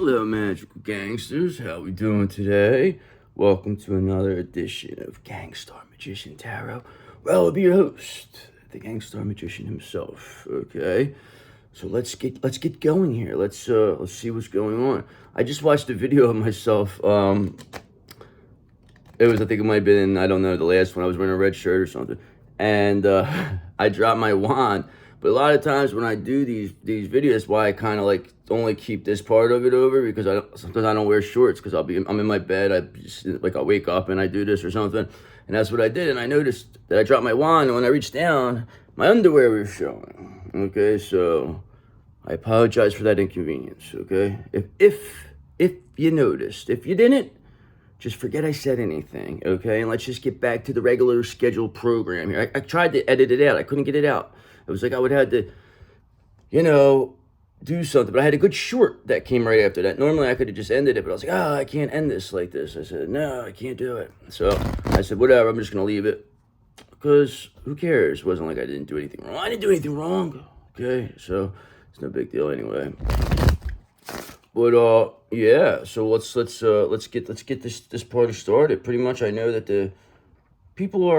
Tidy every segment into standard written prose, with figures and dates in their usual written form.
Hello, magical gangsters. How we doing today? Welcome to another edition of Gangster Magician Tarot. Well, I'll be your host, the Gangster Magician himself. Okay, so let's get going here. Let's see what's going on. I just watched a video of myself. It was, I think it might have been, I don't know, the last one. I was wearing a red shirt or something, and I dropped my wand. But a lot of times when I do these videos, why I kind of like only keep this part of it over, because sometimes I don't wear shorts because I'm in my bed. I'll wake up and I do this or something, and that's what I did. And I noticed that I dropped my wand, and when I reached down, my underwear was showing. Okay, so I apologize for that inconvenience. Okay, if you noticed, if you didn't, just forget I said anything. Okay, and let's just get back to the regular scheduled program here. I tried to edit it out. I couldn't get it out. It was like I would have to, do something. But I had a good short that came right after that. Normally I could have just ended it, but I was like, I can't end this like this. I said, no, I can't do it. So I said, whatever, I'm just going to leave it. Because who cares? It wasn't like I didn't do anything wrong. I didn't do anything wrong. Okay, so it's no big deal anyway. But yeah, so let's get this party started. Pretty much I know that the people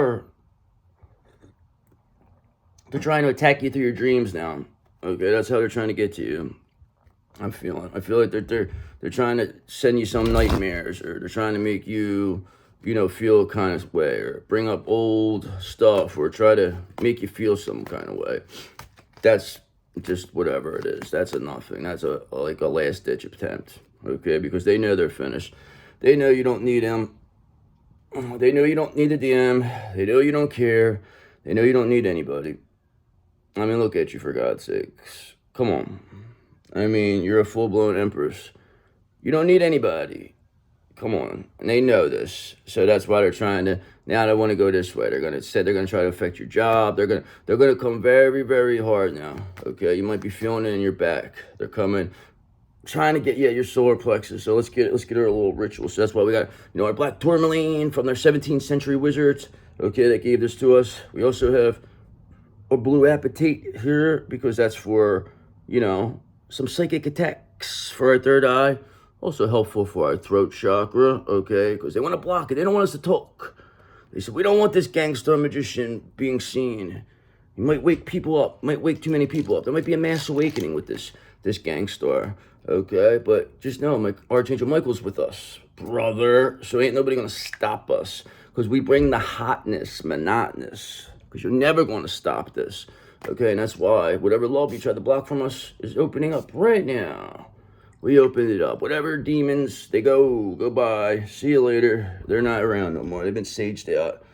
they're trying to attack you through your dreams now. Okay, that's how they're trying to get to you. I feel like they're trying to send you some nightmares, or they're trying to make you, feel kind of way, or bring up old stuff, or try to make you feel some kind of way. That's just whatever it is. That's a nothing. That's a last ditch attempt. Okay, because they know they're finished. They know you don't need them. They know you don't need a DM. They know you don't care. They know you don't need anybody. I mean, look at you, for God's sakes. Come on. I mean, you're a full-blown empress. You don't need anybody. Come on. And they know this. So that's why they're trying to, now they want to go this way. They're going to try to affect your job. They're going to come very, very hard now. Okay? You might be feeling it in your back. They're coming, trying to get your solar plexus. So let's get our little ritual. So that's why we got, our black tourmaline from their 17th century wizards. Okay, that gave this to us. We also have a blue apatite here, because that's for, some psychic attacks for our third eye. Also helpful for our throat chakra, okay? Because they want to block it. They don't want us to talk. They said, we don't want this gangster magician being seen. You might wake people up. Might wake too many people up. There might be a mass awakening with this gangster, okay? But just know, Archangel Michael's with us, brother. So ain't nobody going to stop us, because we bring the hotness, monotonous. Because you're never going to stop this. Okay, and that's why whatever love you tried to block from us is opening up right now. We opened it up. Whatever demons, they go by. See you later. They're not around no more. They've been saged out.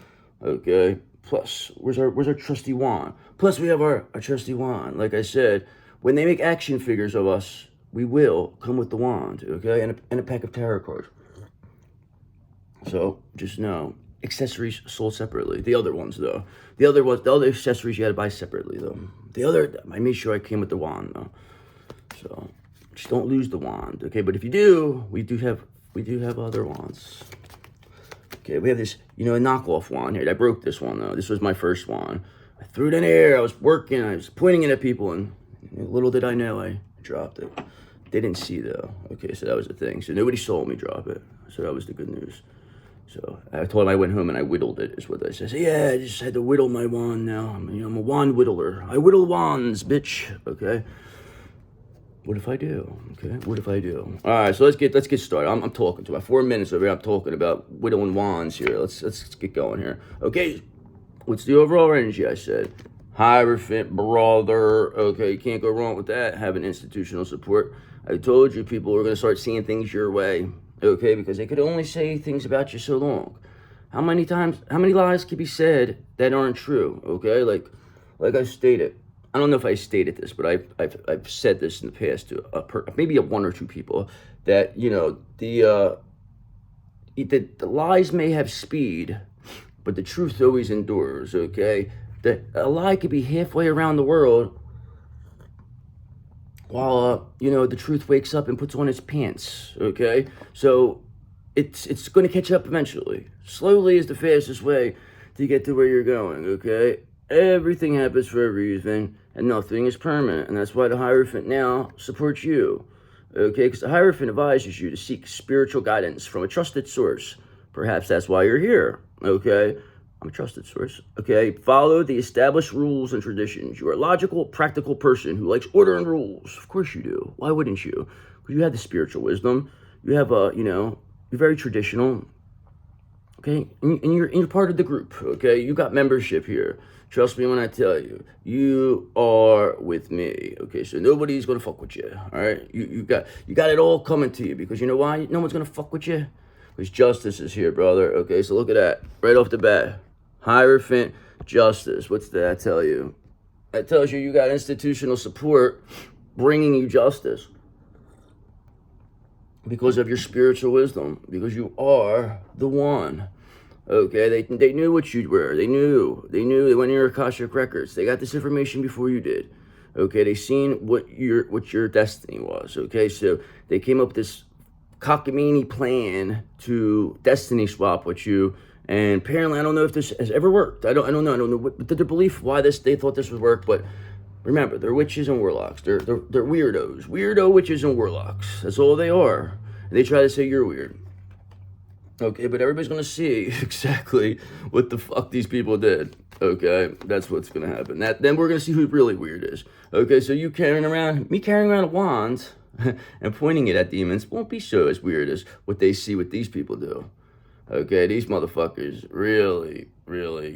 Okay. Plus, where's our trusty wand? Plus, we have our trusty wand. Like I said, when they make action figures of us, we will come with the wand. Okay, and a pack of tarot cards. So just know. Accessories sold separately. The other ones, though. The other accessories you gotta buy separately, though. I made sure I came with the wand, though. So just don't lose the wand, okay? But if you do, we do have other wands. Okay, we have this, a knockoff wand here. I broke this one, though. This was my first wand. I threw it in the air. I was working. I was pointing it at people, and little did I know, I dropped it. They didn't see, though. Okay, so that was the thing. So nobody saw me drop it. So that was the good news. So I told him I went home and I whittled it, is what I said. So yeah, I just had to whittle my wand now. I'm a wand whittler. I whittle wands, bitch. Okay. What if I do? Okay. What if I do? All right. So let's get started. I'm talking to my 4 minutes over here. I'm talking about whittling wands here. Let's get going here. Okay. What's the overall energy? I said Hierophant, brother. Okay. You can't go wrong with that. Having institutional support. I told you people are gonna start seeing things your way. Okay, because they could only say things about you so long. How many lies can be said that aren't true? Okay, like I stated. I don't know if I stated this, but I've said this in the past to maybe one or two people, that the lies may have speed, but the truth always endures. Okay, that a lie could be halfway around the world, while the truth wakes up and puts on its pants. Okay, so it's going to catch up eventually. Slowly is the fastest way to get to where you're going. Okay, everything happens for a reason, and nothing is permanent, and that's why the Hierophant now supports you. Okay, because the Hierophant advises you to seek spiritual guidance from a trusted source. Perhaps that's why you're here. Okay, I'm a trusted source. Okay, follow the established rules and traditions. You're a logical, practical person who likes order and rules. Of course you do. Why wouldn't you? Because you have the spiritual wisdom. You have you're very traditional. Okay, and you're part of the group. Okay, you got membership here. Trust me when I tell you, you are with me. Okay, so nobody's gonna fuck with you. All right, you got it all coming to you, because you know why? No one's gonna fuck with you. Because justice is here, brother. Okay, so look at that right off the bat. Hierophant justice. What's that tell you? That tells you got institutional support bringing you justice because of your spiritual wisdom, because you are the one. Okay, they knew what you were. They knew they went in your Akashic records. They got this information before you did. Okay, they seen what your destiny was. Okay, so they came up with this cockamamie plan to destiny swap with you. And apparently, I don't know if this has ever worked. I don't know what their belief why they thought this would work, but remember, they're witches and warlocks. They're weirdos. Weirdo witches and warlocks. That's all they are. And they try to say you're weird. Okay, but everybody's going to see exactly what the fuck these people did. Okay, that's what's going to happen. Then we're going to see who really weird is. Okay, so me carrying around a wand and pointing it at demons won't be so as weird as what they see what these people do. Okay, these motherfuckers really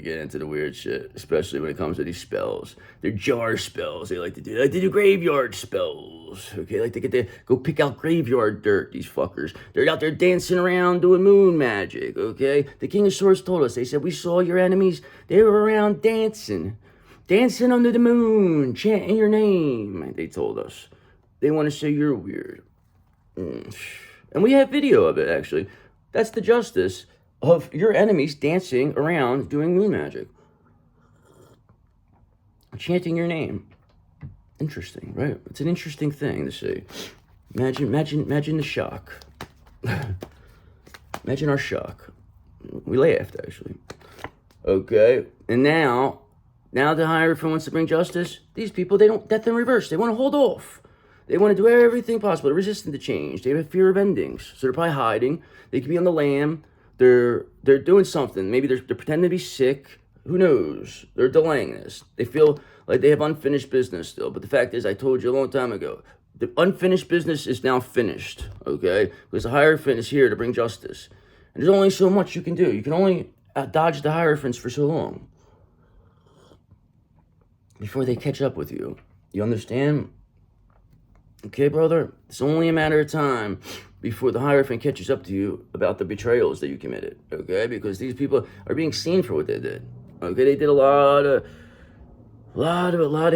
get into the weird shit, especially when it comes to these spells. They're jar spells. They like to do graveyard spells. Okay, like to go pick out graveyard dirt, these fuckers. They're out there dancing around doing moon magic, okay? The King of Swords told us, they said, we saw your enemies. They were around dancing under the moon, chanting your name, they told us. They want to say you're weird. And we have video of it, actually. That's the justice of your enemies dancing around doing moon magic. Chanting your name. Interesting, right? It's an interesting thing to see. Imagine the shock. Imagine our shock. We laughed, actually. Okay, and now the Hierophant wants to bring justice. These people, they don't, death in reverse. They want to hold off. They want to do everything possible. They're resistant to change. They have fear of endings. So they're probably hiding. They could be on the lam. They're doing something. Maybe they're pretending to be sick. Who knows? They're delaying this. They feel like they have unfinished business still. But the fact is, I told you a long time ago, the unfinished business is now finished. Okay? Because the Hierophant is here to bring justice. And there's only so much you can do. You can only dodge the Hierophants for so long before they catch up with you. You understand? Okay, brother? It's only a matter of time before the Hierophant catches up to you about the betrayals that you committed, okay? Because these people are being seen for what they did, okay? They did a lot of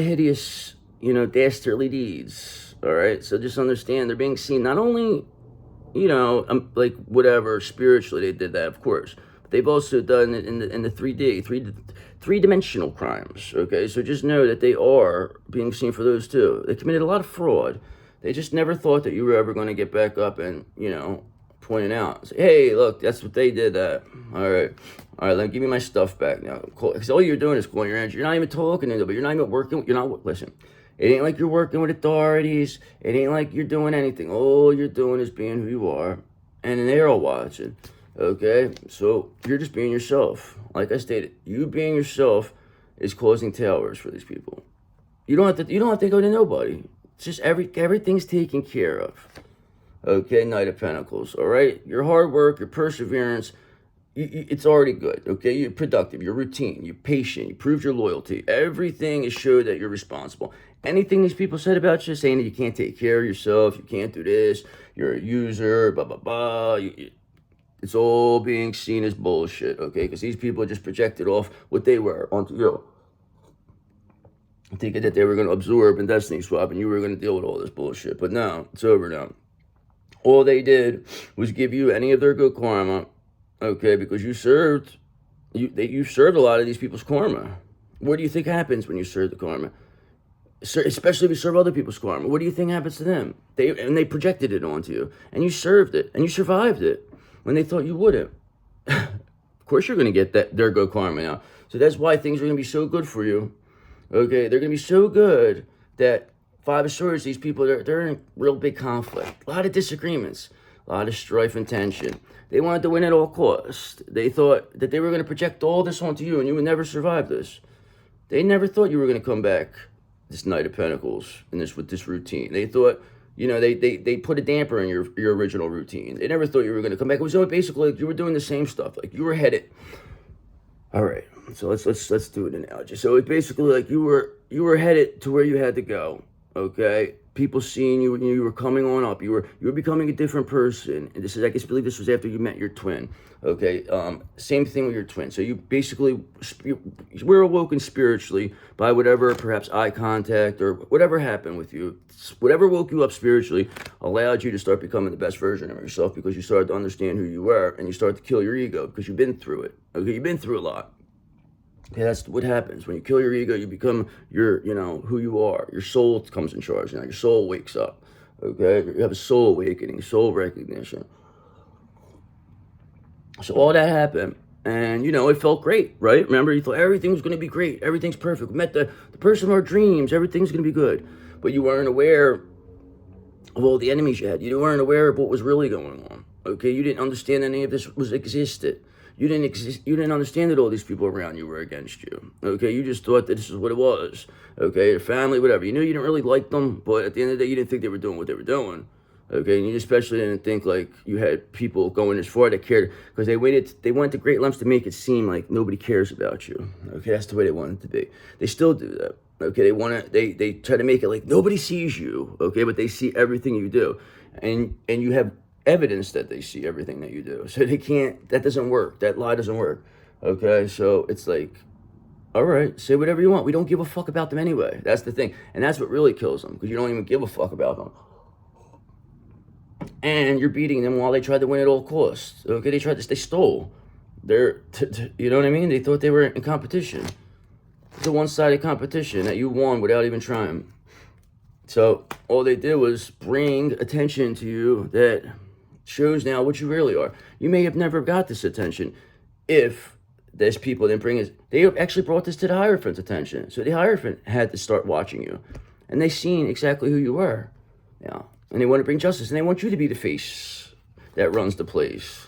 hideous, dastardly deeds, all right? So just understand they're being seen not only, like whatever, spiritually they did that, of course, but they've also done it in the 3D-dimensional crimes, okay? So just know that they are being seen for those too. They committed a lot of fraud. They just never thought that you were ever going to get back up and, point it out. Say, hey, look, that's what they did that. All right, let me give me my stuff back now. Because all you're doing is calling your energy. You're not even talking to anybody. You're not even working. Listen, it ain't like you're working with authorities. It ain't like you're doing anything. All you're doing is being who you are. And they're all watching. Okay? So you're just being yourself. Like I stated, you being yourself is causing towers for these people. You don't have to go to nobody. It's just everything's taken care of. Okay, Knight of Pentacles, all right? Your hard work, your perseverance, it's already good, okay? You're productive, you're routine, you're patient, you proved your loyalty. Everything is showed that you're responsible. Anything these people said about you, saying that you can't take care of yourself, you can't do this, you're a user, blah, blah, blah. It's all being seen as bullshit, okay? Because these people just projected off what they were onto you. Thinking that they were going to absorb and destiny swap and you were going to deal with all this bullshit. But no, it's over now. All they did was give you any of their good karma, okay, because you served a lot of these people's karma. What do you think happens when you serve the karma? Especially if you serve other people's karma. What do you think happens to them? They projected it onto you, and you served it, and you survived it when they thought you wouldn't. Of course you're going to get their good karma now. So that's why things are going to be so good for you. Okay, they're going to be so good that Five of Swords, these people, they're in real big conflict. A lot of disagreements. A lot of strife and tension. They wanted to win at all costs. They thought that they were going to project all this onto you and you would never survive this. They never thought you were going to come back this Knight of Pentacles and with this routine. They thought, they put a damper in your original routine. They never thought you were going to come back. It was only basically like you were doing the same stuff. Like you were headed. All right, so let's do an analogy. So it's basically like you were headed to where you had to go. Okay, people seeing you, you were coming on up. You were becoming a different person. And I believe this was after you met your twin. Okay, same thing with your twin. So you basically we're awoken spiritually by whatever, perhaps eye contact or whatever happened with you. Whatever woke you up spiritually allowed you to start becoming the best version of yourself because you started to understand who you were and you started to kill your ego because you've been through it. Okay, you've been through a lot. Okay, that's what happens. When you kill your ego, you become who you are. Your soul comes in charge now. Your soul wakes up. Okay, you have a soul awakening, soul recognition. So all that happened, and it felt great, right? Remember, you thought everything was going to be great. Everything's perfect. We met the person of our dreams. Everything's going to be good. But you weren't aware of all the enemies you had. You weren't aware of what was really going on. Okay, you didn't understand any of this existed. You didn't understand that all these people around you were against you. Okay, you just thought that this is what it was. Okay, your family, whatever. You knew you didn't really like them, but at the end of the day, you didn't think they were doing what they were doing. Okay, and you especially didn't think like you had people going as far that cared because they went to great lengths to make it seem like nobody cares about you. Okay, that's the way they want it to be. They still do that. Okay, they try to make it like nobody sees you. Okay, but they see everything you do, and you have evidence that they see everything that you do. So they can't. That doesn't work. That lie doesn't work. Okay, so it's like, all right, say whatever you want. We don't give a fuck about them anyway. That's the thing, and that's what really kills them because you don't even give a fuck about them. And you're beating them while they tried to win at all costs. Okay, they stole. You know what I mean? They thought they were in competition. It's a one-sided competition that you won without even trying. So all they did was bring attention to you that shows now what you really are. You may have never got this attention if there's people didn't bring it. They actually brought this to the Hierophant's attention. So the Hierophant had to start watching you. And they seen exactly who you were. Yeah. And they want to bring justice. And they want you to be the face that runs the place.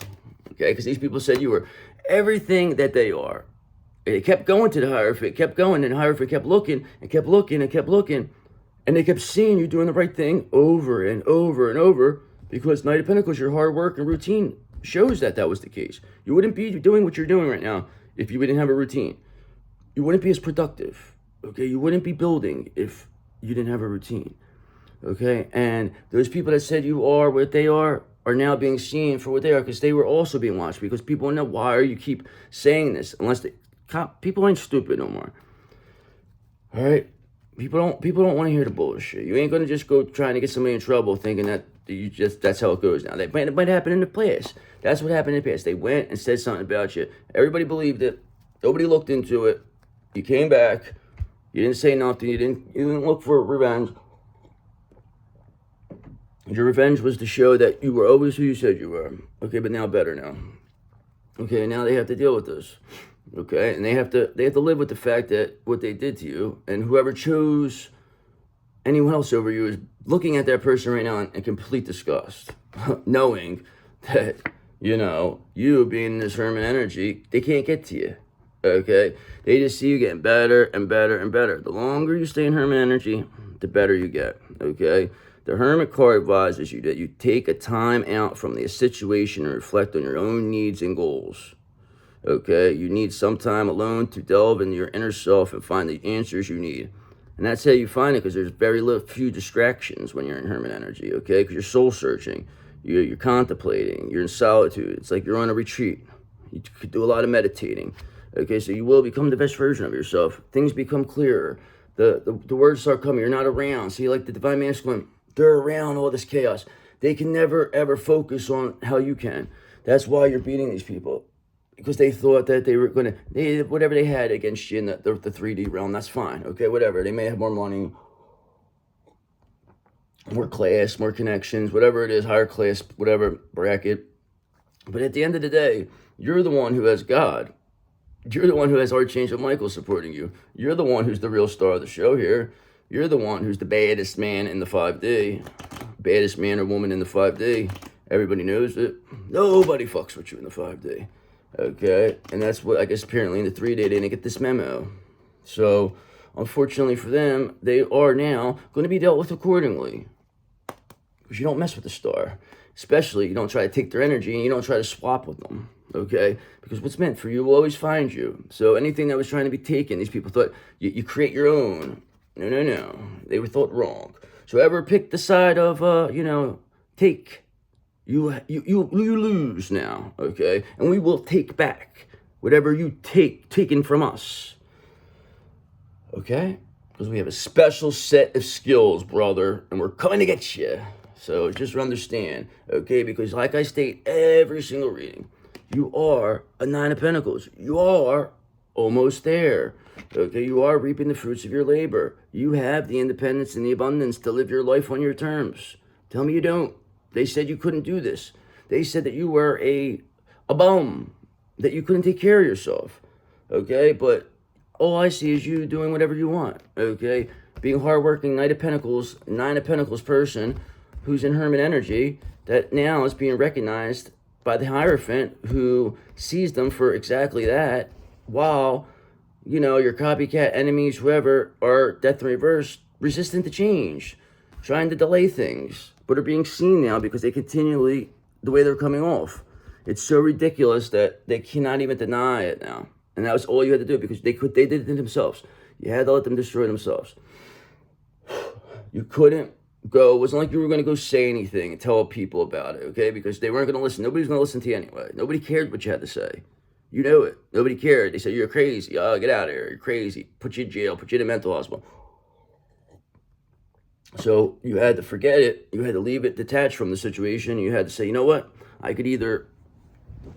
Okay? Because these people said you were everything that they are. And they kept going to the Hierophant, kept going, and the Hierophant kept looking and kept looking and kept looking. And they kept seeing you doing the right thing over and over and over because Knight of Pentacles, your hard work and routine shows that was the case. You wouldn't be doing what you're doing right now if you didn't have a routine. You wouldn't be as productive. Okay? You wouldn't be building if you didn't have a routine. Okay, and those people that said you are what they are now being seen for what they are because they were also being watched because people know why you keep saying this unless people ain't stupid no more. All right, people don't want to hear the bullshit. You ain't gonna just go trying to get somebody in trouble thinking that that's how it goes now. That might happen in the past. That's what happened in the past. They went and said something about you. Everybody believed it. Nobody looked into it. You came back. You didn't say nothing. You didn't look for revenge. Your revenge was to show that you were always who you said you were. Okay, but now better now. Okay, now they have to deal with this. Okay, and they have to live with the fact that what they did to you, and whoever chose anyone else over you is looking at that person right now in complete disgust, knowing that, you being this Hermit energy, they can't get to you. Okay, they just see you getting better and better and better. The longer you stay in Hermit energy, the better you get. Okay. The Hermit card advises you that you take a time out from the situation and reflect on your own needs and goals. Okay, you need some time alone to delve into your inner self and find the answers you need. And that's how you find it because there's few distractions when you're in Hermit energy, okay? Because you're soul searching, you're contemplating, you're in solitude. It's like you're on a retreat. You could do a lot of meditating. Okay, so you will become the best version of yourself. Things become clearer. The words start coming. You're not around. See, like the Divine Masculine, they're around all this chaos. They can never, ever focus on how you can. That's why you're beating these people. Because they thought that they were going to, whatever they had against you in the 3D realm, that's fine. Okay, whatever. They may have more money, more class, more connections, whatever it is, higher class, whatever bracket. But at the end of the day, you're the one who has God. You're the one who has Archangel Michael supporting you. You're the one who's the real star of the show here. You're the one who's the baddest man in the 5D. Baddest man or woman in the 5D. Everybody knows it. Nobody fucks with you in the 5D. Okay? And that's what, I guess, apparently in the 3D, they didn't get this memo. So, unfortunately for them, they are now going to be dealt with accordingly. Because you don't mess with the star. Especially, you don't try to take their energy and you don't try to swap with them. Okay? Because what's meant for you will always find you. So, anything that was trying to be taken, these people thought, you create your own. No. They were thought wrong. So, ever pick the side of, take. You lose now, okay? And we will take back whatever you taken from us, okay? Because we have a special set of skills, brother, and we're coming to get you. So just understand, okay? Because like I state every single reading, you are a 9 of Pentacles. You are almost there, okay? You are reaping the fruits of your labor. You have the independence and the abundance to live your life on your terms. Tell me you don't. They said you couldn't do this. They said that you were a bum, that you couldn't take care of yourself, okay? But all I see is you doing whatever you want, okay? Being hardworking, 9 of Pentacles person who's in Hermit energy that now is being recognized by the Hierophant who sees them for exactly that, while, your copycat enemies, whoever, are death in reverse, resistant to change, trying to delay things, but are being seen now because they continually, the way they're coming off. It's so ridiculous that they cannot even deny it now. And that was all you had to do because they did it themselves. You had to let them destroy themselves. You couldn't go, it wasn't like you were going to go say anything and tell people about it, okay? Because they weren't going to listen. Nobody's going to listen to you anyway. Nobody cared what you had to say. You know it. Nobody cared. They said, you're crazy. Oh, get out of here. You're crazy. Put you in jail. Put you in a mental hospital. So you had to forget it. You had to leave it detached from the situation. You had to say, you know what? I could either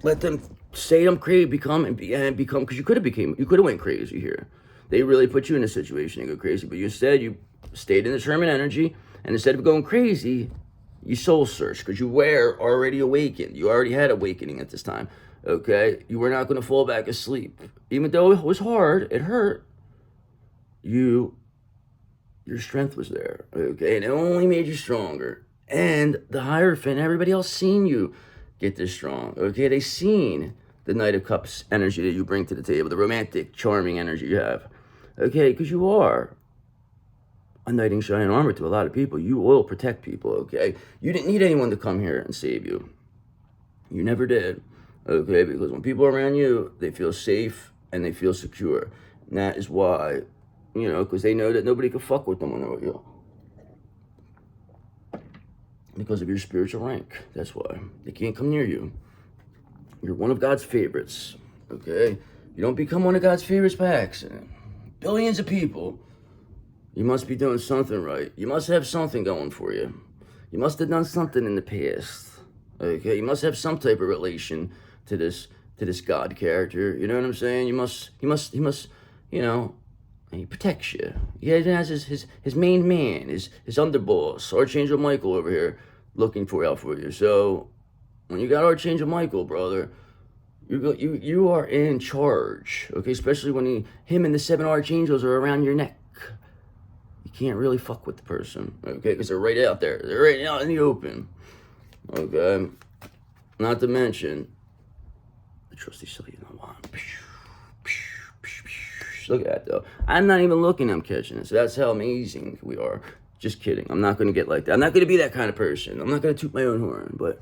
let them say I'm crazy, become, because you could have went crazy here. They really put you in a situation to go crazy, but you stayed in this Hermit energy, and instead of going crazy, you soul searched because you were already awakened. You already had awakening at this time, okay? You were not going to fall back asleep. Even though it was hard, it hurt, your strength was there, okay? And it only made you stronger. And the Hierophant, everybody else seen you get this strong, okay? They seen the Knight of Cups energy that you bring to the table, the romantic, charming energy you have, okay? Because you are a knight in shining armor to a lot of people. You will protect people, okay? You didn't need anyone to come here and save you. You never did, okay? Because when people are around you, they feel safe and they feel secure. And that is why, because they know that nobody can fuck with them when they're with you. Because of your spiritual rank. That's why. They can't come near you. You're one of God's favorites, okay? You don't become one of God's favorites by accident. Billions of people. You must be doing something right. You must have something going for you. You must have done something in the past, okay? You must have some type of relation to this God character. You know what I'm saying? He must, he protects you. He has his main man, his underboss, Archangel Michael over here, looking out for you. So when you got Archangel Michael, brother, you are in charge, okay? Especially when him and the 7 archangels are around your neck. You can't really fuck with the person, okay? Because they're right out there. They're right out in the open, okay? Not to mention the trusty cellular wand. Look at that, though. I'm not even looking, I'm catching it. So that's how amazing we are. Just kidding. I'm not going to get like that. I'm not going to be that kind of person. I'm not going to toot my own horn, but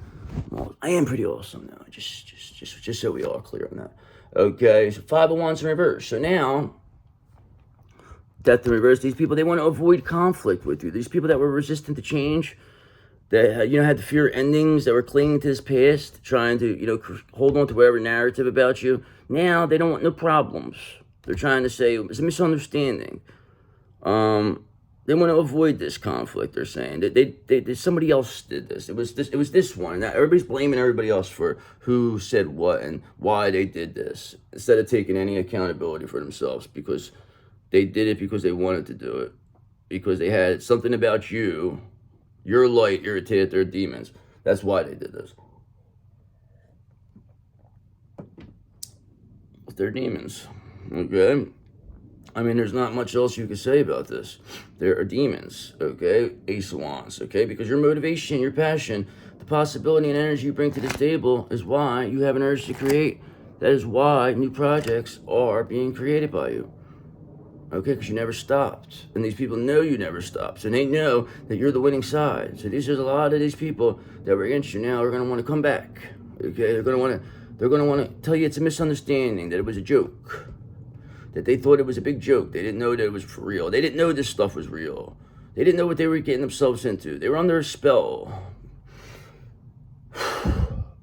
I am pretty awesome now. Just so we all are clear on that. Okay, so 5 of Wands in reverse. So now, Death in reverse, these people, they want to avoid conflict with you. These people that were resistant to change, that, had the fear endings, that were clinging to this past, trying to, hold on to whatever narrative about you. Now, they don't want no problems. They're trying to say, it's a misunderstanding. They want to avoid this conflict, they're saying. They somebody else did this. It was this one. Now, everybody's blaming everybody else for who said what and why they did this, instead of taking any accountability for themselves, because they did it because they wanted to do it. Because they had something about you, your light, irritated their demons. That's why they did this. With their demons. Okay? I mean, there's not much else you can say about this. There are demons, okay? Ace of Wands, okay? Because your motivation, your passion, the possibility and energy you bring to this table is why you have an urge to create. That is why new projects are being created by you. Okay, because you never stopped. And these people know you never stopped. And they know that you're the winning side. So there's a lot of these people that were against you now are going to want to come back. Okay, they're going to want to tell you it's a misunderstanding, that it was a joke. That they thought it was a big joke. They didn't know that it was for real. They didn't know this stuff was real. They didn't know what they were getting themselves into. They were under a spell.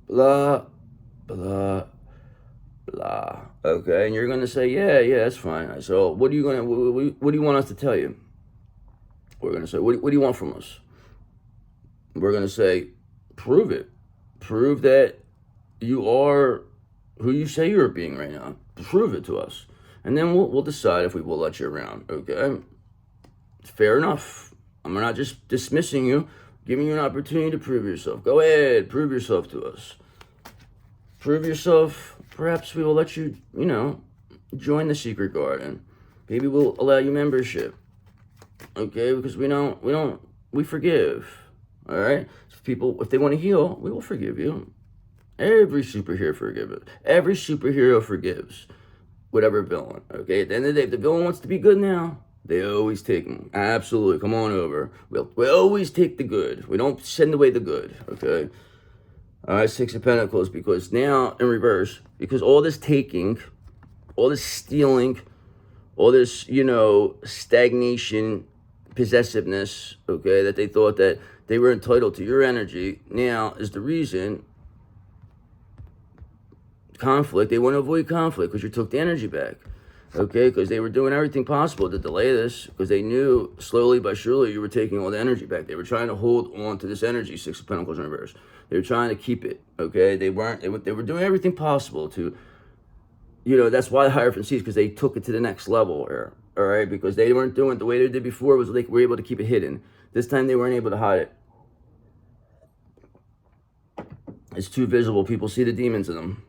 Blah, blah, blah. Okay, and you're going to say, yeah, that's fine. So what do you want us to tell you? We're going to say, what do you want from us? We're going to say, prove it. Prove that you are who you say you're being right now. Prove it to us. And then we'll decide if we will let you around, okay? Fair enough. I'm not just dismissing you, giving you an opportunity to prove yourself. Go ahead, prove yourself to us. Prove yourself. Perhaps we will let you, join the secret garden. Maybe we'll allow you membership, okay? Because we forgive, all right? So people, if they want to heal, we will forgive you. Every superhero forgives. Every superhero forgives. Whatever villain, okay? At the end of the day, if the villain wants to be good now, they always take them. Absolutely, come on over. We'll always take the good. We don't send away the good, okay? All right, Six of Pentacles, because now, in reverse, because all this taking, all this stealing, all this, stagnation, possessiveness, okay, that they thought that they were entitled to your energy, now is the reason conflict. They want to avoid conflict because you took the energy back, okay? Because they were doing everything possible to delay this because they knew slowly but surely you were taking all the energy back. They were trying to hold on to this energy, Six of Pentacles in reverse. They were trying to keep it, okay? They were doing everything possible to, that's why the Hierophant sees, because they took it to the next level here, all right? Because they weren't doing it the way they did before, was they were able to keep it hidden. This time they weren't able to hide it. It's too visible. People see the demons in them.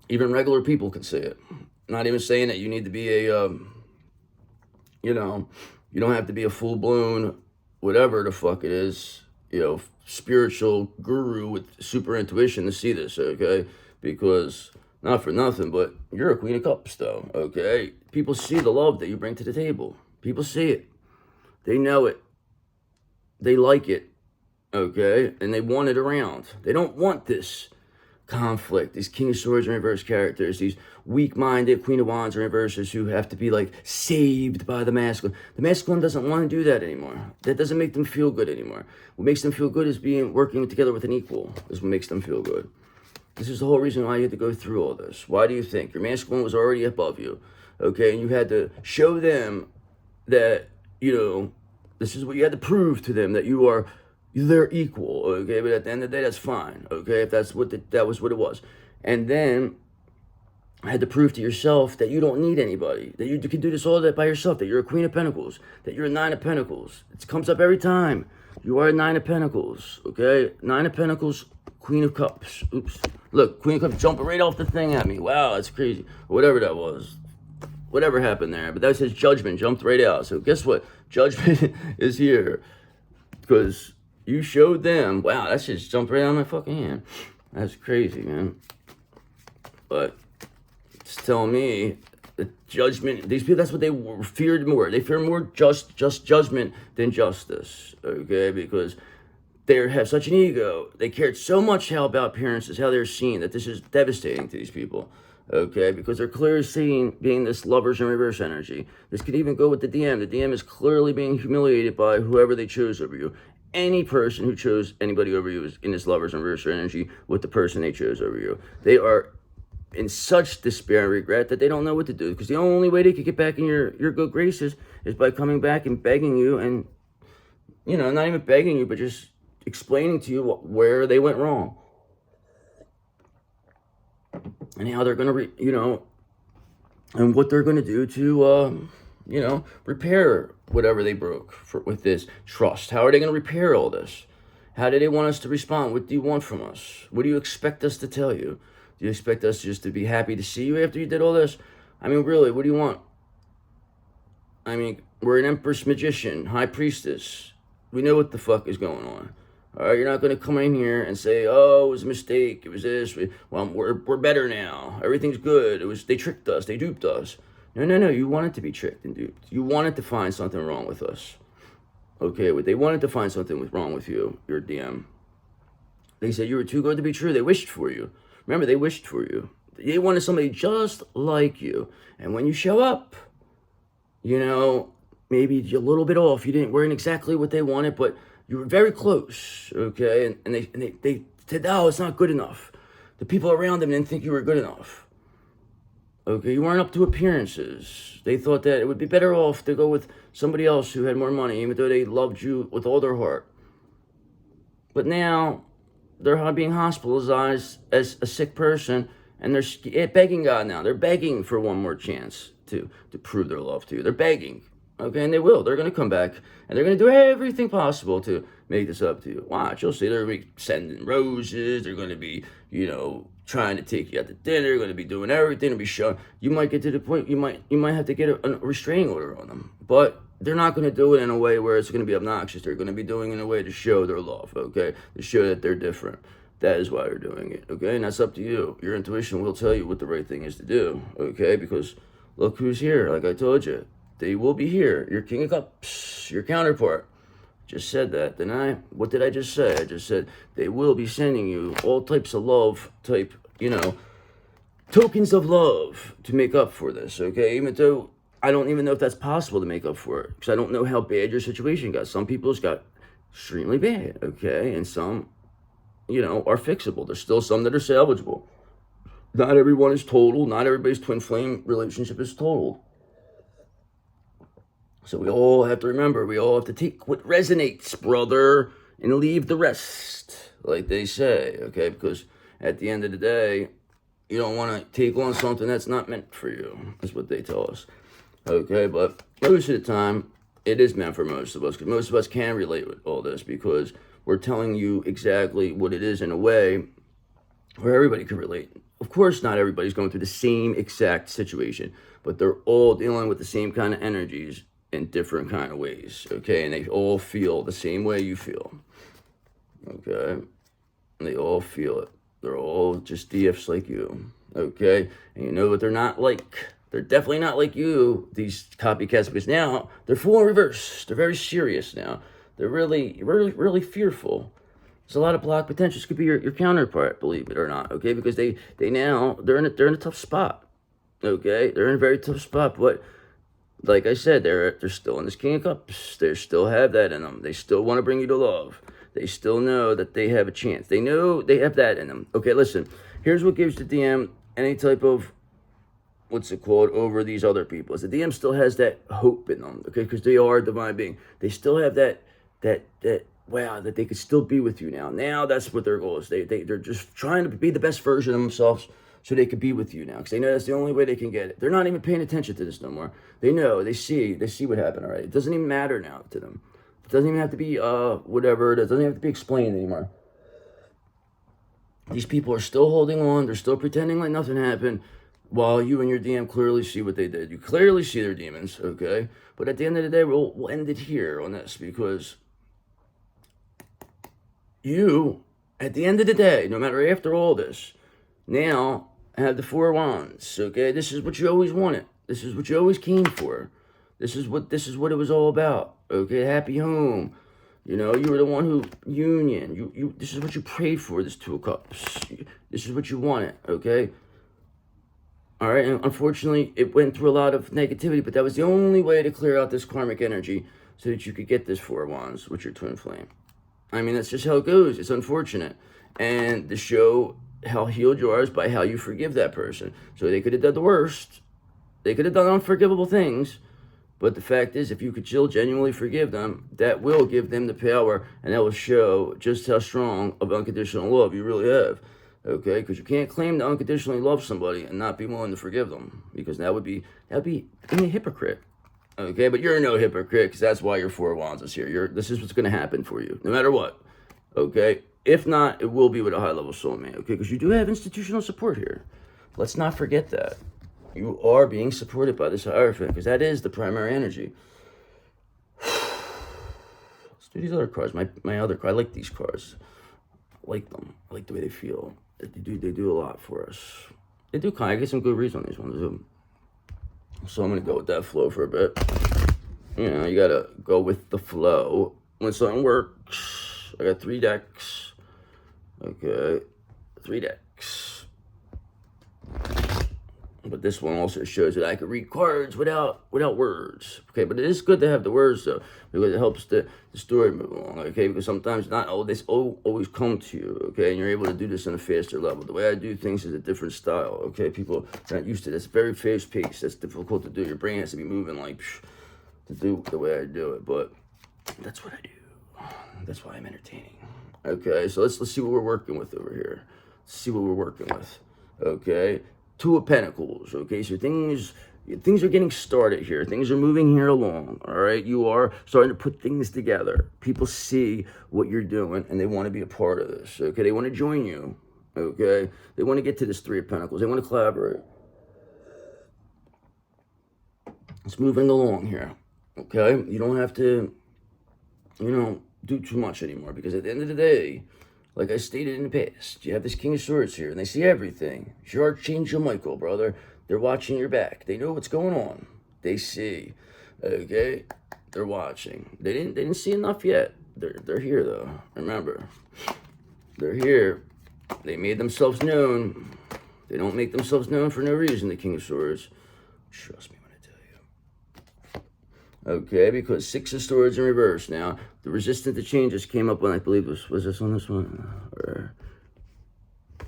Even regular people can see it. Not even saying that you need to be a, you don't have to be a full-blown, whatever the fuck it is, spiritual guru with super intuition to see this, okay? Because, not for nothing, but you're a Queen of Cups, though, okay? People see the love that you bring to the table. People see it. They know it. They like it, okay? And they want it around. They don't want this conflict, these King of Swords in reverse characters, these weak-minded Queen of Wands in reverses who have to be like saved by the masculine. The masculine doesn't want to do that anymore. That doesn't make them feel good anymore. What makes them feel good is working together with an equal is what makes them feel good. This is the whole reason why you had to go through all this. Why do you think? Your masculine was already above you, okay? And you had to show them that, this is what you had to prove to them, that they're equal, okay? But at the end of the day, that's fine, okay? If that was what it was. And then I had to prove to yourself that you don't need anybody, that you can do this all that by yourself, that you're a Queen of Pentacles, that you're a Nine of Pentacles. It comes up every time. You are a Nine of Pentacles, okay? Nine of Pentacles, Queen of Cups. Oops. Look, Queen of Cups jumping right off the thing at me. Wow, that's crazy. Whatever that was. Whatever happened there. But that says Judgment jumped right out. So guess what? Judgment is here. Because you showed them. Wow, that just jumped right out of my fucking hand. That's crazy, man. But it's telling me that judgment, these people, that's what they feared more. They fear more just judgment than justice, okay? Because they have such an ego. They cared so much about appearances, how they're seen, that this is devastating to these people, okay? Because they're clearly seen being this lovers in reverse energy. This could even go with the DM. The DM is clearly being humiliated by whoever they chose over you. Any person who chose anybody over you is in this lovers and reverse energy with the person they chose over you. They are in such despair and regret that they don't know what to do, because the only way they could get back in your good graces is by coming back and begging you, and not even begging you, but just explaining to you where they went wrong and how they're gonna and what they're gonna do to repair whatever they broke with this trust. How are they going to repair all this? How do they want us to respond? What do you want from us? What do you expect us to tell you? Do you expect us just to be happy to see you after you did all this? I mean, really, what do you want? I mean, we're an Empress Magician, High Priestess. We know what the fuck is going on. All right, you're not going to come in here and say, "Oh, it was a mistake. It was this. We're better now. Everything's good. They tricked us. They duped us." No. You wanted to be tricked and duped. You wanted to find something wrong with us. Okay, they wanted to find something wrong with you, your DM. They said you were too good to be true. They wished for you. Remember, they wished for you. They wanted somebody just like you. And when you show up, maybe you're a little bit off. You weren't exactly what they wanted, but you were very close, okay? And they said, "Oh, it's not good enough." The people around them didn't think you were good enough. Okay, you weren't up to appearances. They thought that it would be better off to go with somebody else who had more money, even though they loved you with all their heart. But now, they're being hospitalized as a sick person, and they're begging God now. They're begging for one more chance to prove their love to you. They're begging. Okay, and they will. They're going to come back, and they're going to do everything possible to make this up to you. Watch, you'll see. They're going to be sending roses. They're going to be, trying to take you out to dinner. They're going to be doing everything to be showing. You might get to the point you might have to get a restraining order on them, but they're not going to do it in a way where it's going to be obnoxious. They're going to be doing it in a way to show their love. Okay, to show that they're different. That is why they're doing it. Okay, and that's up to you. Your intuition will tell you what the right thing is to do. Okay, because look who's here. Like I told you. They will be here. Your King of Cups, your counterpart. Just said that, didn't I? What did I just say? I just said they will be sending you all types of love type, tokens of love to make up for this, okay? Even though I don't even know if that's possible to make up for it, because I don't know how bad your situation got. Some people's got extremely bad, okay? And some, are fixable. There's still some that are salvageable. Not everyone is total. Not everybody's twin flame relationship is total. So we all have to remember, we all have to take what resonates, brother, and leave the rest, like they say, okay? Because at the end of the day, you don't want to take on something that's not meant for you. That's what they tell us, okay? But most of the time, it is meant for most of us, because most of us can relate with all this, because we're telling you exactly what it is in a way where everybody can relate. Of course, not everybody's going through the same exact situation, but they're all dealing with the same kind of energies in different kind of ways, okay? And they all feel the same way you feel, okay? And they all feel it. They're all just DFs like you, okay? And you know what they're not like? They're definitely not like you, these copycats, because now they're full in reverse. They're very serious now. They're really fearful. There's a lot of block potential. This could be your counterpart, believe it or not, okay? Because they're in a tough spot, okay? They're in a very tough spot, but like I said, they're still in this King of Cups. They still have that in them. They still want to bring you to love. They still know that they have a chance. They know they have that in them. Okay, listen. Here's what gives the DM any type of, over these other people. Is the DM still has that hope in them, okay? Because they are a divine being. They still have that wow, that they could still be with you now. Now that's what their goal is. They're just trying to be the best version of themselves, so they could be with you now, because they know that's the only way they can get it. They're not even paying attention to this no more. They know, they see what happened already. It doesn't even matter now to them. It doesn't even have to be whatever. It doesn't have to be explained anymore. These people are still holding on. They're still pretending like nothing happened, while you and your DM clearly see what they did. You clearly see their demons, okay? But at the end of the day, we'll end it here on this, because you, at the end of the day, no matter after all this, now have the 4 wands, okay? This is what you always wanted. This is what you always came for. This is what it was all about, okay? Happy home. You were the one who, union. This is what you prayed for, this 2 of Cups. This is what you wanted, okay? All right, and unfortunately, it went through a lot of negativity, but that was the only way to clear out this karmic energy so that you could get this 4 wands with your twin flame. I mean, that's just how it goes. It's unfortunate. And the show how healed you are is by how you forgive that person. So they could have done the worst. They could have done unforgivable things. But the fact is, if you could still genuinely forgive them, that will give them the power, and that will show just how strong of unconditional love you really have. Okay? Because you can't claim to unconditionally love somebody and not be willing to forgive them. Because that'd be a hypocrite. Okay? But you're no hypocrite, because that's why your 4 wands is here. This is what's going to happen for you, no matter what. Okay? If not, it will be with a high-level soulmate, okay? Because you do have institutional support here. Let's not forget that, You are being supported by this Hierophant, because that is the primary energy. Let's do these other cards. My other card. I like these cards. I like them. I like the way they feel. They do a lot for us. They do kind of get some good reads on these ones too. So I'm gonna go with that flow for a bit. You know, you gotta go with the flow when something works. I got 3 decks. Okay, 3 decks. But this one also shows that I can read cards without words. Okay, but it is good to have the words though, because it helps the story move along. Okay, because sometimes not all this always come to you. Okay, and you're able to do this on a faster level. The way I do things is a different style. Okay, people are not used to this. Very fast paced. That's difficult to do. Your brain has to be moving like to do the way I do it. But that's what I do. That's why I'm entertaining. Okay, so let's see what we're working with over here. Let's see what we're working with. Okay. 2 of Pentacles, okay? So things are getting started here. Things are moving here along, all right? You are starting to put things together. People see what you're doing, and they want to be a part of this, okay? They want to join you, okay? They want to get to this 3 of Pentacles. They want to collaborate. It's moving along here, okay? You don't have to, do too much anymore, because at the end of the day, like I stated in the past, you have this King of Swords here, and they see everything. It's your Archangel Michael, brother. They're watching your back. They know what's going on. They see, okay? They're watching. They didn't see enough yet. They're here though. Remember, they're here. They made themselves known. They don't make themselves known for no reason. The King of Swords. Trust me when I tell you. Okay, because 6 of Swords in reverse now. The resistance to changes came up when I believe was this on this one? Or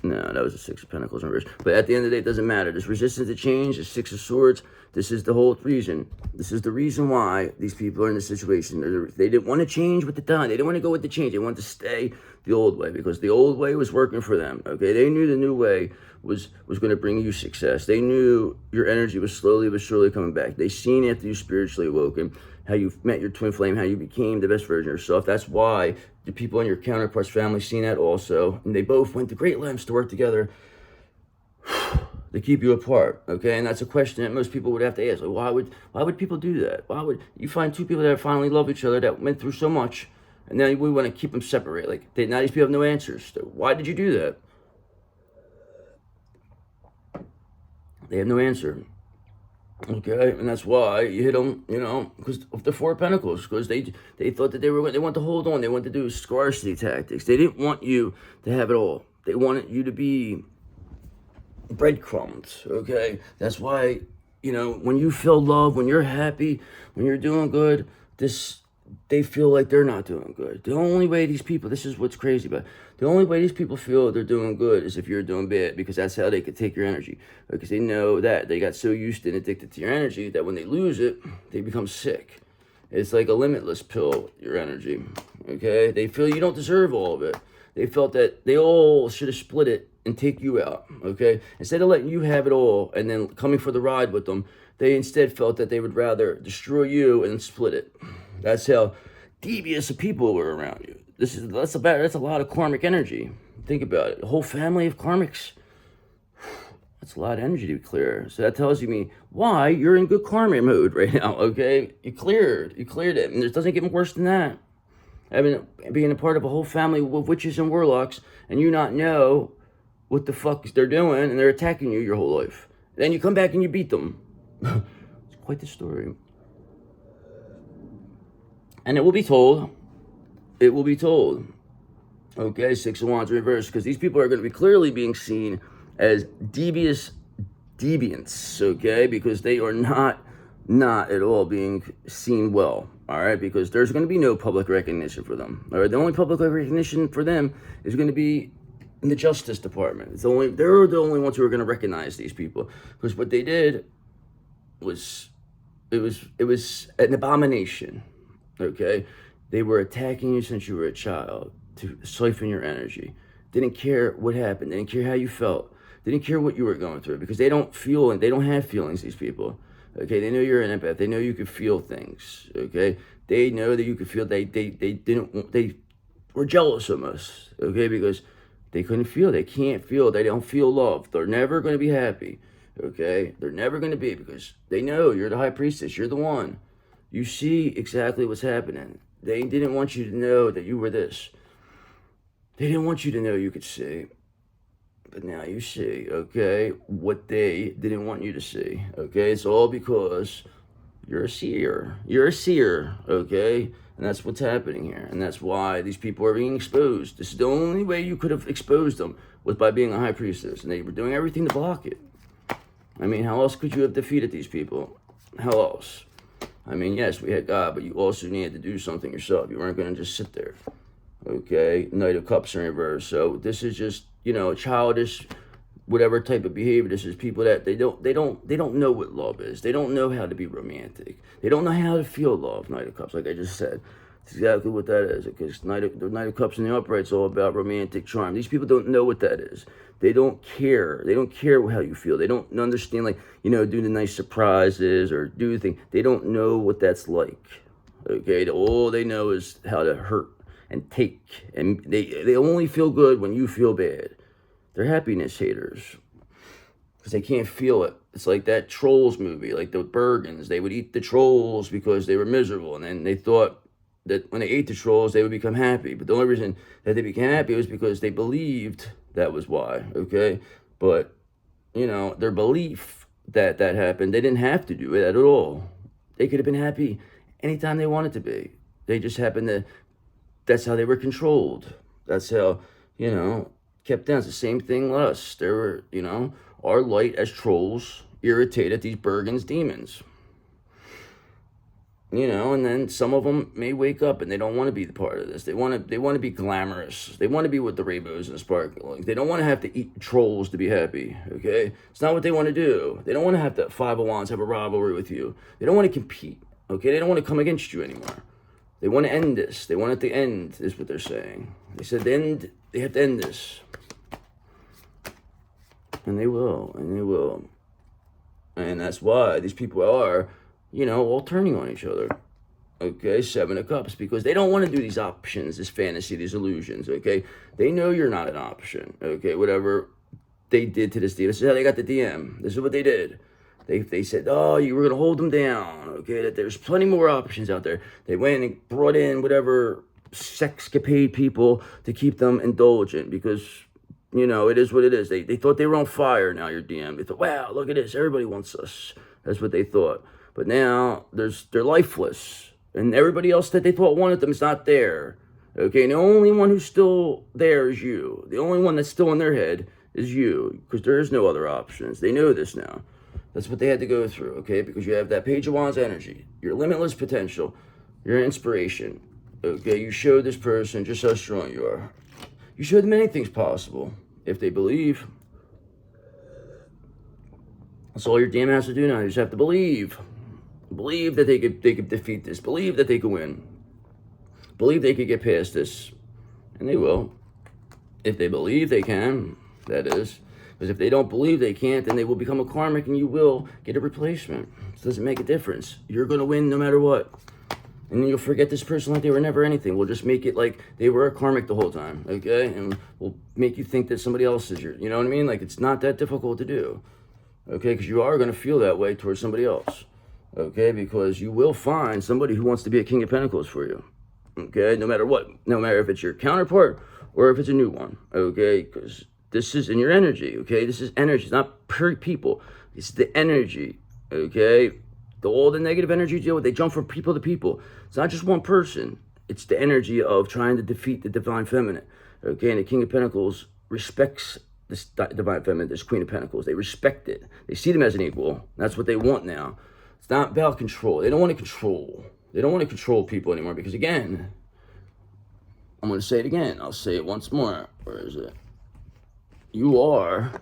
no, that was a 6 of Pentacles in reverse. But at the end of the day, it doesn't matter. This resistance to change, the 6 of Swords, this is the whole reason. This is the reason why these people are in this situation. They didn't want to change with the time. They didn't want to go with the change. They wanted to stay the old way, because the old way was working for them. Okay, they knew the new way was going to bring you success. They knew your energy was slowly but surely coming back. They seen after you spiritually awoken how you met your twin flame, how you became the best version of yourself. That's why the people in your counterpart's family seen that also, and they both went to great lengths to work together to keep you apart. Okay, and that's a question that most people would have to ask. Like, why would people do that? Why would you find 2 people that finally love each other, that went through so much, and now we want to keep them separate? Like, now these people have no answers. Why did you do that? They have no answer. Okay, and that's why you hit them, because of the 4 of Pentacles, because they thought that they want to hold on. They want to do scarcity tactics. They didn't want you to have it all. They wanted you to be breadcrumbs, okay? That's why, when you feel love, when you're happy, when you're doing good, they feel like they're not doing good. The only way these people, this is what's crazy, but the only way these people feel they're doing good is if you're doing bad, because that's how they could take your energy. Because they know that they got so used and addicted to your energy that when they lose it, they become sick. It's like a limitless pill, your energy, okay? They feel you don't deserve all of it. They felt that they all should have split it and take you out, okay? Instead of letting you have it all and then coming for the ride with them, they instead felt that they would rather destroy you and split it. That's how devious of people were around you. That's a lot of karmic energy. Think about it. A whole family of karmics. That's a lot of energy to clear. So that tells me why you're in good karma mode right now, okay? You cleared it. And it doesn't get worse than that. Being a part of a whole family of witches and warlocks, and you not know what the fuck they're doing, and they're attacking you your whole life. Then you come back and you beat them. It's quite the story. And it will be told. It will be told. Okay, 6 of Wands in reverse, because these people are going to be clearly being seen as deviants, okay? Because they are not at all being seen well, all right? Because there's going to be no public recognition for them, all right? The only public recognition for them is going to be in the Justice Department. They're the only ones who are going to recognize these people, because what they did was an abomination. Okay, they were attacking you since you were a child to siphon your energy. Didn't care what happened. They didn't care how you felt. They didn't care what you were going through, because they don't feel and they don't have feelings. These people, okay, they know you're an empath. They know you can feel things. Okay, they know that you can feel. They were jealous of us. Okay, because they couldn't feel. They can't feel. They don't feel love. They're never going to be happy. okay? They're never going to be, because they know you're the high priestess. You're the one. You see exactly what's happening. They didn't want you to know that you were this. They didn't want you to know you could see. But now you see, okay, what they didn't want you to see, okay? It's all because you're a seer. You're a seer, okay? And that's what's happening here. And that's why these people are being exposed. This is the only way you could have exposed them, was by being a high priestess. And they were doing everything to block it. I mean, how else could you have defeated these people? How else? I mean, yes, we had God, but you also needed to do something yourself. You weren't going to just sit there. Okay, Knight of Cups in reverse. So this is just, you know, childish, whatever type of behavior. This is people that they don't know what love is. They don't know how to be romantic. They don't know how to feel love. Knight of Cups, like I just said. It's exactly what that is. Because the Knight of Cups in the upright is all about romantic charm. These people don't know what that is. They don't care. They don't care how you feel. They don't understand, like, you know, do the nice surprises or do the thing. They don't know what that's like. Okay, all they know is how to hurt and take, and they only feel good when you feel bad. They're happiness haters because they can't feel it. It's like that Trolls movie, like the Bergens. They would eat the trolls because they were miserable, and then they thought that when they ate the trolls, they would become happy. But the only reason that they became happy was because they believed that was why, okay? But, you know, their belief that that happened, they didn't have to do it at all. They could have been happy anytime they wanted to be. They just happened to, that's how they were controlled. That's how, you know, kept down. It's the same thing with us. There were, you know, our light as trolls irritated these Bergens demons. You know, and then some of them may wake up and they don't want to be the part of this. They want to be glamorous. They want to be with the rainbows and sparkling. They don't want to have to eat trolls to be happy, okay? It's not what they want to do. They don't want to have to Five of Wands have a rivalry with you. They don't want to compete, okay? They don't want to come against you anymore. They want to end this. They want it to end, is what they're saying. They said they have to end this. And they will, and they will. And that's why these people are, you know, all turning on each other. Okay, Seven of Cups, because they don't want to do these options, this fantasy, these illusions, okay? They know you're not an option, okay? Whatever they did to this DM, this is how they got the DM. This is what they did. They said, oh, you were going to hold them down, okay? That there's plenty more options out there. They went and brought in whatever sexcapade people to keep them indulgent because, you know, it is what it is. They thought they were on fire now, your DM. They thought, wow, look at this. Everybody wants us. That's what they thought. But now they're lifeless. And everybody else that they thought wanted them is not there. Okay, and the only one who's still there is you. The only one that's still in their head is you. Because there is no other options. They know this now. That's what they had to go through, okay? Because you have that Page of Wands energy. Your limitless potential. Your inspiration. Okay, you showed this person just how strong you are. You showed them anything's possible. If they believe. That's all your DM has to do now. You just have to believe. Believe that they could defeat this. Believe that they could win. Believe they could get past this. And they will. If they believe they can, that is. Because if they don't believe they can't, then they will become a karmic and you will get a replacement. It doesn't make a difference. You're going to win no matter what. And then you'll forget this person like they were never anything. We'll just make it like they were a karmic the whole time, okay? And we'll make you think that somebody else is your, you know what I mean? Like, it's not that difficult to do, okay? Because you are going to feel that way towards somebody else, okay? Because you will find somebody who wants to be a King of Pentacles for you, okay? No matter what. No matter if it's your counterpart or if it's a new one, okay? Because this is in your energy, okay? This is energy. It's not per people. It's the energy, okay? All the negative energy you deal with, they jump from people to people. It's not just one person. It's the energy of trying to defeat the Divine Feminine. Okay, and the King of Pentacles respects this Divine Feminine, this Queen of Pentacles. They respect it. They see them as an equal. That's what they want now. It's not about control. They don't want to control. They don't want to control people anymore because, again, I'm going to say it again. I'll say it once more. Where is it? You are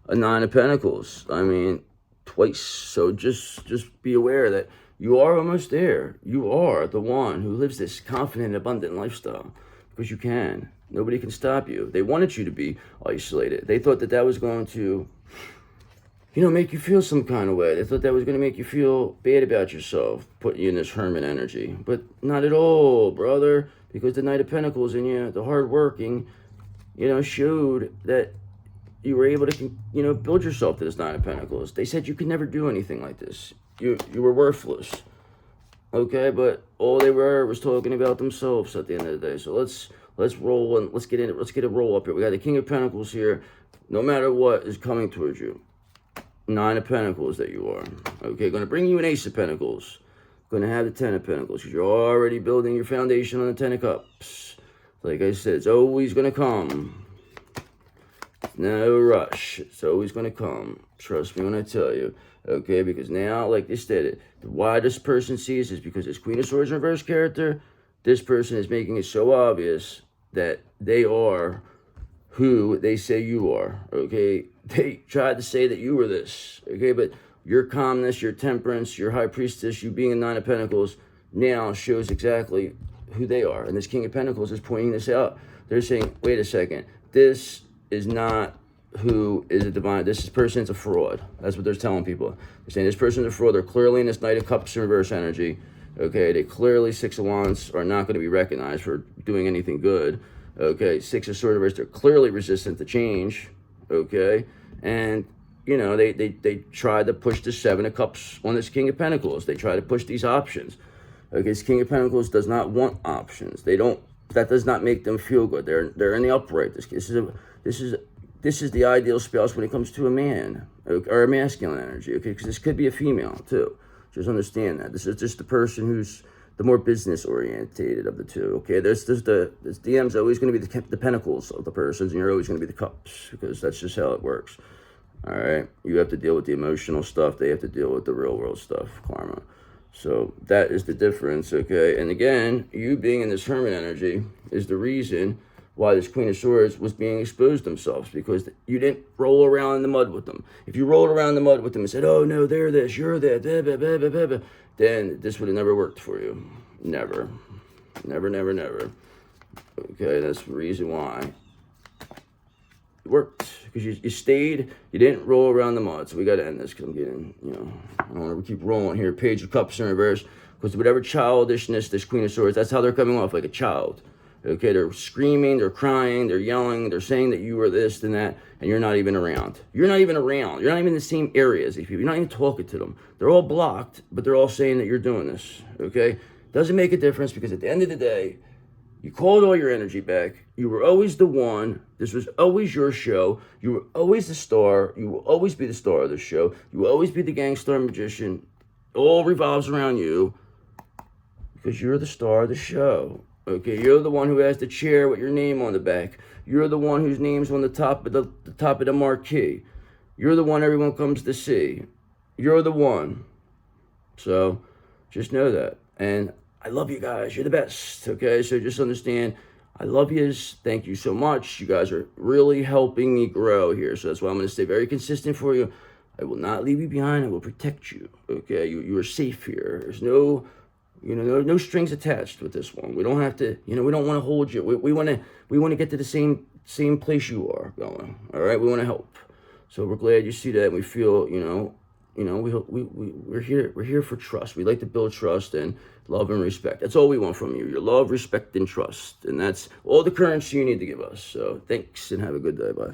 a Nine of Pentacles. I mean, twice. So just be aware that you are almost there. You are the one who lives this confident, abundant lifestyle because you can. Nobody can stop you. They wanted you to be isolated. They thought that that was going to, you know, make you feel some kind of way. They thought that was going to make you feel bad about yourself, putting you in this hermit energy. But not at all, brother, because the Knight of Pentacles in you, the hard working, you know, showed that you were able to, you know, build yourself to this Nine of Pentacles. They said you could never do anything like this. You were worthless. Okay, but all they were was talking about themselves at the end of the day. So let's roll and let's get a roll up here. We got the King of Pentacles here. No matter what is coming towards you, Nine of Pentacles that you are. Okay, going to bring you an Ace of Pentacles. Going to have the Ten of Pentacles because you're already building your foundation on the Ten of Cups. Like I said, it's always going to come. No rush. It's always going to come. Trust me when I tell you. Okay, because now, like they stated, why this person sees is because this Queen of Swords reverse character, this person is making it so obvious that they are who they say you are. Okay, they tried to say that you were this. Okay, but your calmness, your temperance, your High Priestess, you being a Nine of Pentacles, now shows exactly who they are. And this King of Pentacles is pointing this out. They're saying, wait a second, this is not who is a divine. This person's a fraud. That's what they're telling people. They're saying this person's a fraud. They're clearly in this Knight of Cups in reverse energy. Okay, they clearly, Six of Wands, are not going to be recognized for doing anything good. Okay, Six of Swords reverse, they're clearly resistant to change. Okay, and you know, they tried to push the Seven of Cups on this King of Pentacles. They try to push these options. Okay, this King of Pentacles does not want options. They don't. That does not make them feel good. They're in the upright. This is the ideal spouse when it comes to a man, or a masculine energy, okay? Because this could be a female, too. Just understand that. This is just the person who's the more business-orientated of the two, okay? This DM's always going to be the pentacles of the persons, and you're always going to be the cups, because that's just how it works, all right? You have to deal with the emotional stuff. They have to deal with the real-world stuff, karma. So that is the difference, okay? And again, you being in this Hermit energy is the reason why this Queen of Swords was being exposed themselves, because you didn't roll around in the mud with them. If you rolled around in the mud with them and said, oh no, they're this, you're that, blah, blah, blah, blah, blah, then this would have never worked for you. Never. Never, never, never. Okay, that's the reason why it worked. Because you stayed, you didn't roll around the mud. So we got to end this because I'm getting, you know, I don't want to keep rolling here. Page of Cups in reverse. Because whatever childishness, this Queen of Swords, that's how they're coming off, like a child. Okay, they're screaming, they're crying, they're yelling, they're saying that you are this and that, and you're not even around. You're not even around. You're not even in the same area as these people. You're not even talking to them. They're all blocked, but they're all saying that you're doing this, okay? Doesn't make a difference because at the end of the day, you called all your energy back. You were always the one. This was always your show. You were always the star. You will always be the star of the show. You will always be the Gangster Magician. It all revolves around you because you're the star of the show. Okay, you're the one who has the chair with your name on the back. You're the one whose name's on the top of the marquee. You're the one everyone comes to see. You're the one. So just know that. And I love you guys. You're the best. Okay, so just understand, I love yous. Thank you so much. You guys are really helping me grow here. So that's why I'm going to stay very consistent for you. I will not leave you behind. I will protect you. Okay, you are safe here. There's no... You know, no strings attached with this one. We don't have to, you know, we don't want to hold you. We want to get to the same place you are going. All right, we want to help. So we're glad you see that. And we feel, we're here for trust. We like to build trust and love and respect. That's all we want from you. Your love, respect, and trust. And that's all the currency you need to give us. So thanks and have a good day. Bye.